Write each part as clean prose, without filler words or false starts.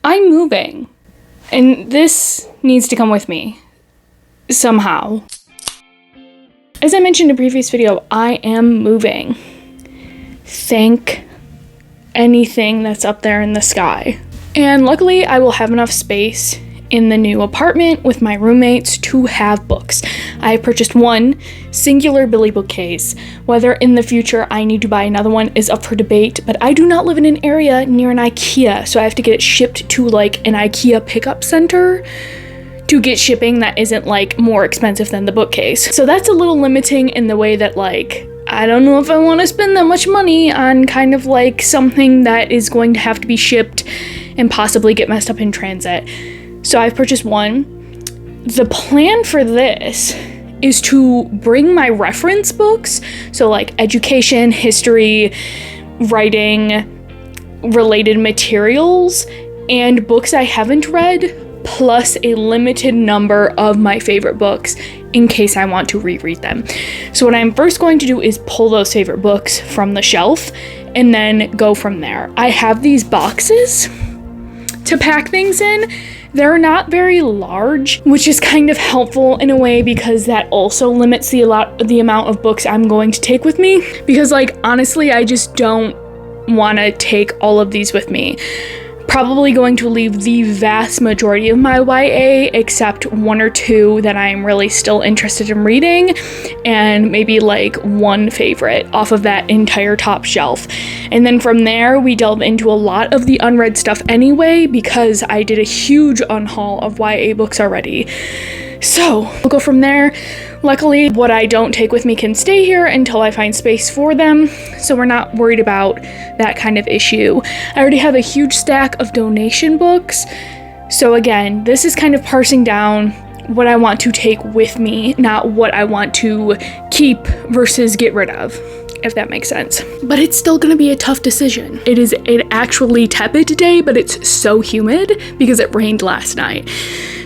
I'm moving, and this needs to come with me somehow. As I mentioned in a previous video, I am moving. Thank anything that's up there in the sky. And luckily, I will have enough space in the new apartment with my roommates to have books. I have purchased one singular Billy bookcase. Whether in the future I need to buy another one is up for debate, but I do not live in an area near an IKEA, so I have to get it shipped to like an IKEA pickup center to get shipping that isn't like more expensive than the bookcase. So that's a little limiting in the way that like, I don't know if I want to spend that much money on kind of like something that is going to have to be shipped and possibly get messed up in transit. So I've purchased one. The plan for this is to bring my reference books, so like education, history, writing, related materials, and books I haven't read, plus a limited number of my favorite books in case I want to reread them. So what I'm first going to do is pull those favorite books from the shelf and then go from there. I have these boxes to pack things in. They're not very large, which is kind of helpful in a way because that also limits the amount of books I'm going to take with me. Because like, honestly, I just don't want to take all of these with me. Probably going to leave the vast majority of my YA except one or two that I'm really still interested in reading, and maybe like one favorite off of that entire top shelf. And then from there, we delve into a lot of the unread stuff anyway, because I did a huge unhaul of YA books already. So we'll go from there. Luckily, what I don't take with me can stay here until I find space for them, so we're not worried about that kind of issue. I already have a huge stack of donation books, so again, this is kind of parsing down what I want to take with me, not what I want to keep versus get rid of, if that makes sense. But it's still gonna be a tough decision. It is an actually tepid day, but it's so humid because it rained last night.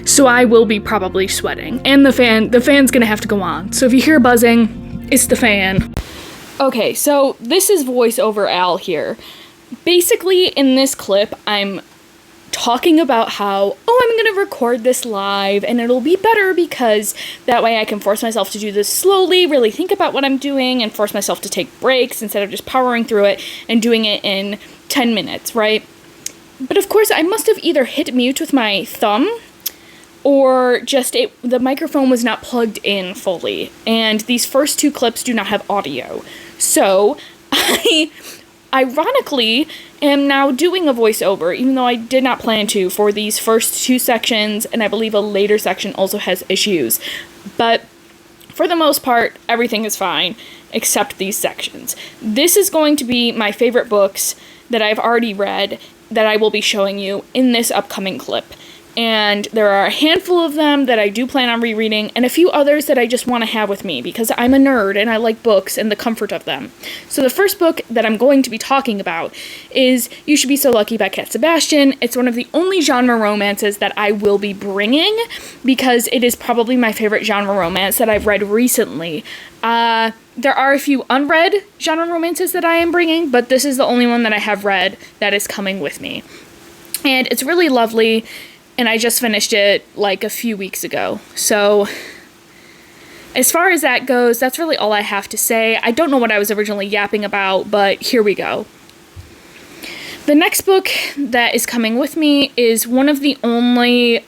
So I will be probably sweating. And the fan's gonna have to go on. So if you hear buzzing, it's the fan. Okay, so this is voiceover Al here. Basically, in this clip, I'm talking about how, I'm gonna record this live and it'll be better because that way I can force myself to do this slowly, really think about what I'm doing, and force myself to take breaks instead of just powering through it and doing it in 10 minutes, right? But of course, I must have either hit mute with my thumb or just the microphone was not plugged in fully, and these first two clips do not have audio. So I ironically am now doing a voiceover, even though I did not plan to, for these first two sections, and I believe a later section also has issues. But for the most part, everything is fine, except these sections. This is going to be my favorite books that I've already read that I will be showing you in this upcoming clip. And there are a handful of them that I do plan on rereading, and a few others that I just want to have with me because I'm a nerd and I like books and the comfort of them. So the first book that I'm going to be talking about is You Should Be So Lucky by Cat Sebastian. It's one of the only genre romances that I will be bringing because it is probably my favorite genre romance that I've read recently. There are a few unread genre romances that I am bringing, but this is the only one that I have read that is coming with me. And it's really lovely. And I just finished it like a few weeks ago. So as far as that goes, that's really all I have to say. I don't know what I was originally yapping about, but here we go. The next book that is coming with me is one of the only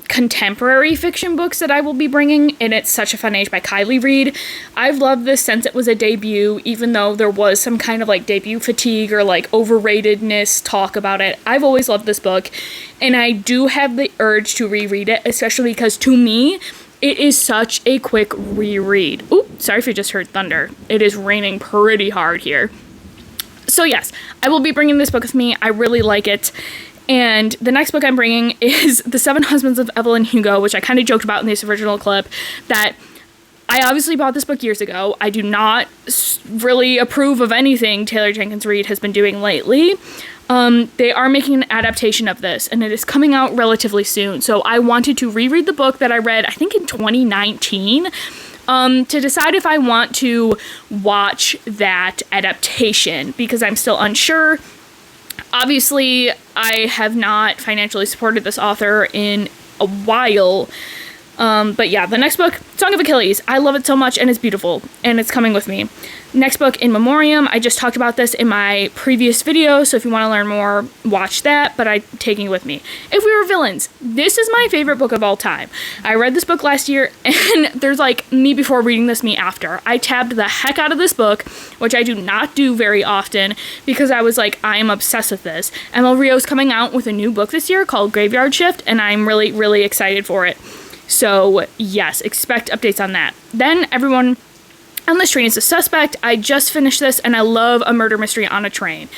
contemporary fiction books that I will be bringing, and it's Such a Fun Age by Kylie Reid. I've loved this since it was a debut, even though there was some kind of like debut fatigue or like overratedness talk about it. I've always loved this book, and I do have the urge to reread it, especially because to me, it is such a quick reread. Oop, sorry if you just heard thunder. It is raining pretty hard here. So yes, I will be bringing this book with me. I really like it. And the next book I'm bringing is The Seven Husbands of Evelyn Hugo, which I kind of joked about in this original clip, that I obviously bought this book years ago. I do not really approve of anything Taylor Jenkins Reid has been doing lately. They are making an adaptation of this, and it is coming out relatively soon. So I wanted to reread the book that I read, I think in 2019, to decide if I want to watch that adaptation, because I'm still unsure. Obviously, I have not financially supported this author in a while. But yeah, the next book, Song of Achilles. I love it so much, and it's beautiful, and it's coming with me. Next book, In Memoriam. I just talked about this in my previous video, so if you want to learn more, watch that, but I'm taking it with me. If We Were Villains. This is my favorite book of all time. I read this book last year, and there's like me before reading this, me after. I tabbed the heck out of this book, which I do not do very often, because I was like, I am obsessed with this. Emil Rio's coming out with a new book this year called Graveyard Shift, and I'm really, really excited for it. So yes, expect updates on that. Then Everyone on This Train is a Suspect. I just finished this, and I love a murder mystery on a train.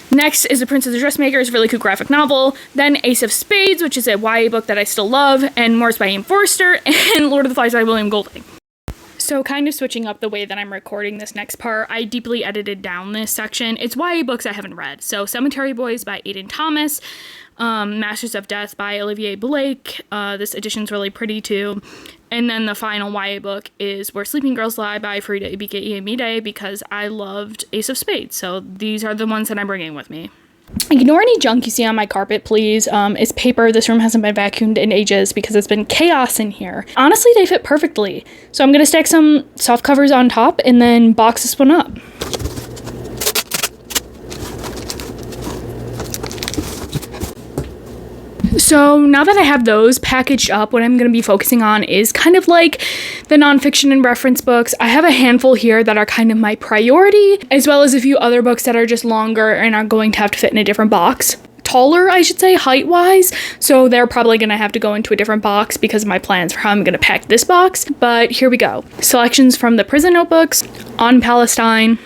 Next is The Prince of the Dressmakers, really cool graphic novel. Then Ace of Spades, which is a YA book that I still love, and Morse by Ian Forster, and Lord of the Flies by William Golding. So kind of switching up the way that I'm recording this next part, I deeply edited down this section. It's YA books I haven't read. So Cemetery Boys by Aidan Thomas, Masters of Death by Olivier Blake. This edition's really pretty too. And then the final YA book is Where Sleeping Girls Lie by Farida Ibike Iyamide, because I loved Ace of Spades. So these are the ones that I'm bringing with me. Ignore any junk you see on my carpet, please. It's paper. This room hasn't been vacuumed in ages because it's been chaos in here. Honestly, they fit perfectly. So I'm going to stack some soft covers on top and then box this one up. So now that I have those packaged up, what I'm going to be focusing on is kind of like the nonfiction and reference books. I have a handful here that are kind of my priority, as well as a few other books that are just longer and are going to have to fit in a different box. Taller, I should say, height-wise, so they're probably going to have to go into a different box because of my plans for how I'm going to pack this box. But here we go. Selections from the Prison Notebooks, On Palestine,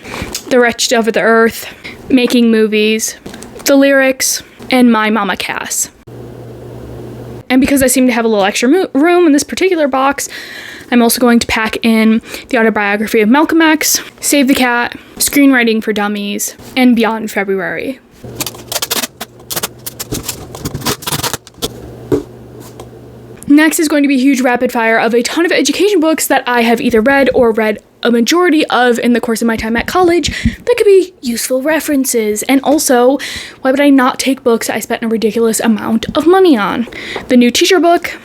The Wretched of the Earth, Making Movies, The Lyrics, and My Mama Cass. And because I seem to have a little extra room in this particular box, I'm also going to pack in the autobiography of Malcolm X, Save the Cat, Screenwriting for Dummies, and Beyond February. Next is going to be a huge rapid fire of a ton of education books that I have either read or read a majority of in the course of my time at college that could be useful references. And also, why would I not take books I spent a ridiculous amount of money on? The New Teacher Book,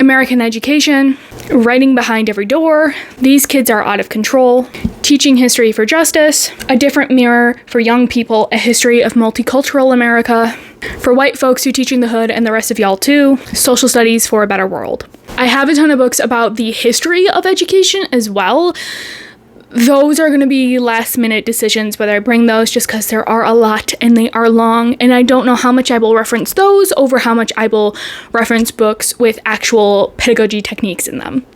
American Education, Writing Behind Every Door, These Kids Are Out of Control, Teaching History for Justice, A Different Mirror for Young People, A History of Multicultural America, For White Folks Who Teaching the Hood and the Rest of Y'all Too, Social Studies for a Better World. I have a ton of books about the history of education as well. Those are going to be last minute decisions whether I bring those, just because there are a lot and they are long, and I don't know how much I will reference those over how much I will reference books with actual pedagogy techniques in them.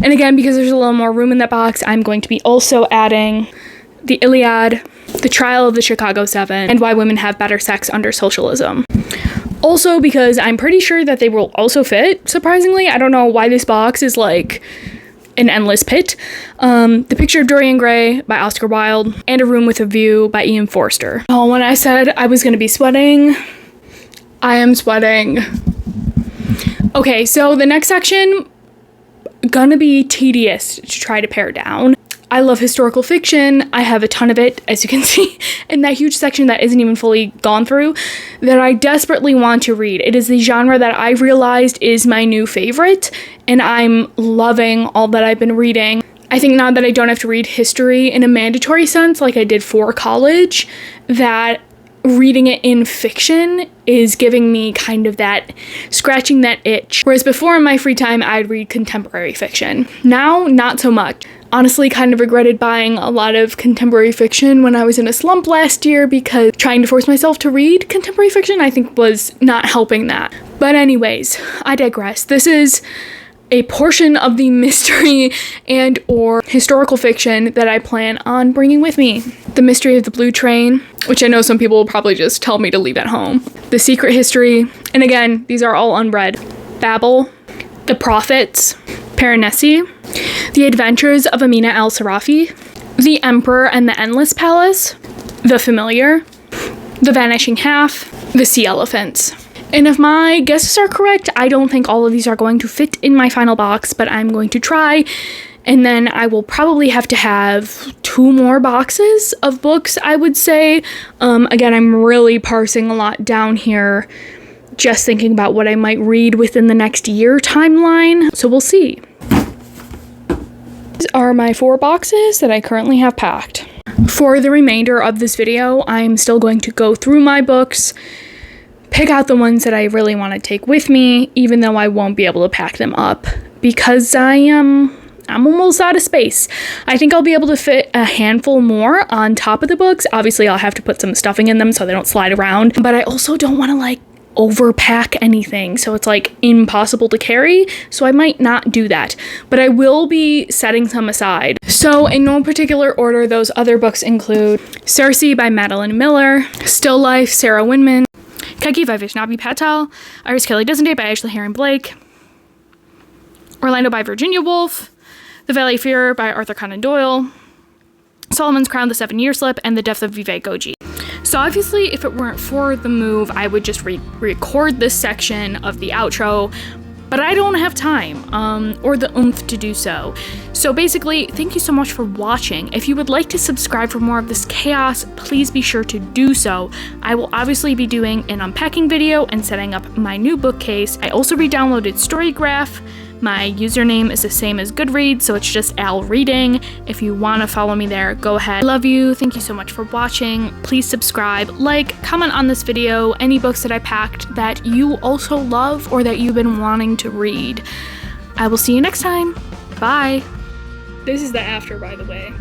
And again, because there's a little more room in that box, I'm going to be also adding The Iliad, The Trial of the Chicago Seven, and Why Women Have Better Sex Under Socialism. Also, because I'm pretty sure that they will also fit, surprisingly. I don't know why this box is like an endless pit. The Picture of Dorian Gray by Oscar Wilde, and A Room with a View by Ian Forster. Oh, when I said I was going to be sweating, I am sweating. Okay, so the next section, gonna be tedious to try to pare down. I love historical fiction. I have a ton of it, as you can see, in that huge section that isn't even fully gone through, that I desperately want to read. It is the genre that I realized is my new favorite, and I'm loving all that I've been reading. I think now that I don't have to read history in a mandatory sense like I did for college, that reading it in fiction is giving me kind of that, scratching that itch. Whereas before in my free time, I'd read contemporary fiction. Now, not so much. Honestly, kind of regretted buying a lot of contemporary fiction when I was in a slump last year, because trying to force myself to read contemporary fiction, I think, was not helping that. But anyways, I digress. This is a portion of the mystery and or historical fiction that I plan on bringing with me. The Mystery of the Blue Train, which I know some people will probably just tell me to leave at home. The Secret History, and again, these are all unread. Babel, The Prophets, Piranesi, The Adventures of Amina al-Sarafi, The Emperor and the Endless Palace, The Familiar, The Vanishing Half, The Sea Elephants. And if my guesses are correct, I don't think all of these are going to fit in my final box, but I'm going to try And then I will probably have to have 2 more boxes of books, I would say. Again, I'm really parsing a lot down here, just thinking about what I might read within the next year timeline. So we'll see. These are my 4 boxes that I currently have packed. For the remainder of this video, I'm still going to go through my books, pick out the ones that I really want to take with me, even though I won't be able to pack them up because I'm almost out of space. I think I'll be able to fit a handful more on top of the books. Obviously, I'll have to put some stuffing in them so they don't slide around, but I also don't want to like overpack anything, so it's like impossible to carry, so I might not do that, but I will be setting some aside. So in no particular order, those other books include Circe by Madeline Miller, Still Life, Sarah Winman, Keki by Vaishnavi Patel, Iris Kelly Dissonate by Ashley Herring Blake, Orlando by Virginia Woolf, The Valley of Fear by Arthur Conan Doyle, Solomon's Crown, The 7-Year Slip, and The Death of Vivek Goji. So obviously, if it weren't for the move, I would just record this section of the outro, but I don't have time, or the oomph to do so. So basically, thank you so much for watching. If you would like to subscribe for more of this chaos, please be sure to do so. I will obviously be doing an unpacking video and setting up my new bookcase. I also re-downloaded Storygraph. My username is the same as Goodreads, so it's just Al Reading. If you want to follow me there, go ahead. I love you. Thank you so much for watching. Please subscribe, like, comment on this video, any books that I packed that you also love or that you've been wanting to read. I will see you next time. Bye. This is the after, by the way.